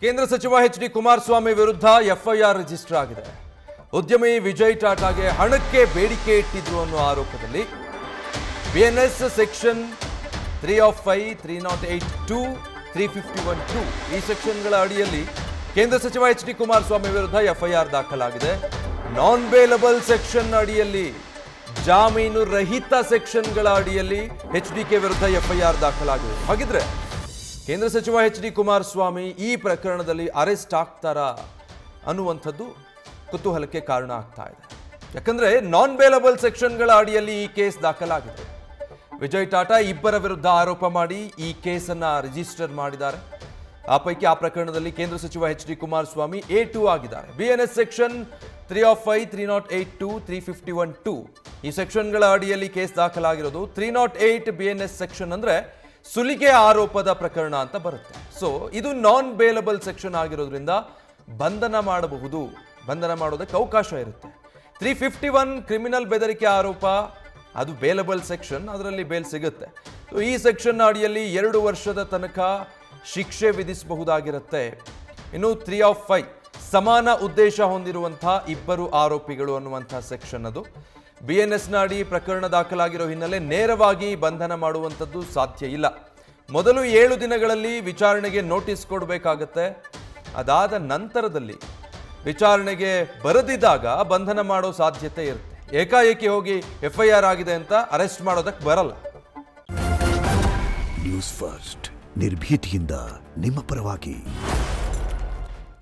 ಕೇಂದ್ರ ಸಚಿವ ಎಚ್.ಡಿ. ಕುಮಾರಸ್ವಾಮಿ ವಿರುದ್ಧ ಎಫ್ಐಆರ್ ರಿಜಿಸ್ಟರ್ ಆಗಿದೆ. ಉದ್ಯಮಿ ವಿಜಯ್ ಟಾಟಾಗೆ ಹಣಕ್ಕೆ ಬೇಡಿಕೆ ಇಟ್ಟಿದ್ರು ಅನ್ನೋ ಆರೋಪದಲ್ಲಿ ಬಿಎನ್ಎಸ್ ಸೆಕ್ಷನ್ 305, 308(2), 351(2) ಈ ಸೆಕ್ಷನ್ಗಳ ಅಡಿಯಲ್ಲಿ ಕೇಂದ್ರ ಸಚಿವ ಎಚ್.ಡಿ. ಕುಮಾರಸ್ವಾಮಿ ವಿರುದ್ಧ ಎಫ್ಐಆರ್ ದಾಖಲಾಗಿದೆ. ನಾನ್ ಬೇಲಬಲ್ ಸೆಕ್ಷನ್ ಅಡಿಯಲ್ಲಿ, ಜಾಮೀನು ರಹಿತ ಸೆಕ್ಷನ್ಗಳ ಅಡಿಯಲ್ಲಿ ಎಚ್.ಡಿ.ಕೆ ವಿರುದ್ಧ ಎಫ್ಐಆರ್ ದಾಖಲಾಗಿದೆ. ಹಾಗಿದ್ರೆ ಕೇಂದ್ರ ಸಚಿವ ಎಚ್.ಡಿ. ಕುಮಾರಸ್ವಾಮಿ ಈ ಪ್ರಕರಣದಲ್ಲಿ ಅರೆಸ್ಟ್ ಆಗ್ತಾರಾ ಅನ್ನುವಂಥದ್ದು ಕುತೂಹಲಕ್ಕೆ ಕಾರಣ ಆಗ್ತಾ ಇದೆ. ಯಾಕಂದ್ರೆ ನಾನ್ ಬೇಲಬಲ್ ಸೆಕ್ಷನ್ಗಳ ಅಡಿಯಲ್ಲಿ ಈ ಕೇಸ್ ದಾಖಲಾಗಿದೆ. ವಿಜಯ್ ಟಾಟಾ ಇಬ್ಬರ ವಿರುದ್ಧ ಆರೋಪ ಮಾಡಿ ಈ ಕೇಸನ್ನ ರಿಜಿಸ್ಟರ್ ಮಾಡಿದ್ದಾರೆ. ಆ ಪೈಕಿ ಆ ಪ್ರಕರಣದಲ್ಲಿ ಕೇಂದ್ರ ಸಚಿವ ಎಚ್.ಡಿ. ಕುಮಾರಸ್ವಾಮಿ A2 ಆಗಿದ್ದಾರೆ. ಬಿಎನ್ಎಸ್ ಸೆಕ್ಷನ್ 305, 308(2), 351(2) ಈ ಸೆಕ್ಷನ್ಗಳ ಅಡಿಯಲ್ಲಿ ಕೇಸ್ ದಾಖಲಾಗಿರೋದು. 308 ಬಿಎನ್ಎಸ್ ಸೆಕ್ಷನ್ ಅಂದ್ರೆ ಸುಲಿಗೆ ಆರೋಪದ ಪ್ರಕರಣ ಅಂತ ಬರುತ್ತೆ. ಸೊ ಇದು ನಾನ್ ಬೇಲಬಲ್ ಸೆಕ್ಷನ್ ಆಗಿರೋದ್ರಿಂದ ಬಂಧನ ಮಾಡಬಹುದು, ಬಂಧನ ಮಾಡೋದಕ್ಕೆ ಅವಕಾಶ ಇರುತ್ತೆ. 351 ಕ್ರಿಮಿನಲ್ ಬೆದರಿಕೆ ಆರೋಪ, ಅದು ಬೇಲಬಲ್ ಸೆಕ್ಷನ್, ಅದರಲ್ಲಿ ಬೇಲ್ ಸಿಗುತ್ತೆ. ಸೊ ಈ ಸೆಕ್ಷನ್ ಅಡಿಯಲ್ಲಿ 2 ವರ್ಷದ ತನಕ ಶಿಕ್ಷೆ ವಿಧಿಸಬಹುದಾಗಿರುತ್ತೆ. ಇನ್ನು 305 ಸಮಾನ ಉದ್ದೇಶ ಹೊಂದಿರುವಂತಹ ಇಬ್ಬರು ಆರೋಪಿಗಳು ಅನ್ನುವಂತಹ ಸೆಕ್ಷನ್, ಅದು ಬಿಎನ್ಎಸ್ನ ಅಡಿ ಪ್ರಕರಣ ದಾಖಲಾಗಿರೋ ಹಿನ್ನೆಲೆ ನೇರವಾಗಿ ಬಂಧನ ಮಾಡುವಂಥದ್ದು ಸಾಧ್ಯ ಇಲ್ಲ. ಮೊದಲು 7 ದಿನಗಳಲ್ಲಿ ವಿಚಾರಣೆಗೆ ನೋಟಿಸ್ ಕೊಡಬೇಕಾಗತ್ತೆ. ಅದಾದ ನಂತರದಲ್ಲಿ ವಿಚಾರಣೆಗೆ ಬರದಿದ್ದಾಗ ಬಂಧನ ಮಾಡೋ ಸಾಧ್ಯತೆ ಇರುತ್ತೆ. ಏಕಾಏಕಿ ಹೋಗಿ ಎಫ್ಐಆರ್ ಆಗಿದೆ ಅಂತ ಅರೆಸ್ಟ್ ಮಾಡೋದಕ್ಕೆ ಬರಲ್ಲ. ನ್ಯೂಸ್ ಫಸ್ಟ್ ನಿರ್ಭೀತಿಯಿಂದ ನಿಮ್ಮ ಪರವಾಗಿ.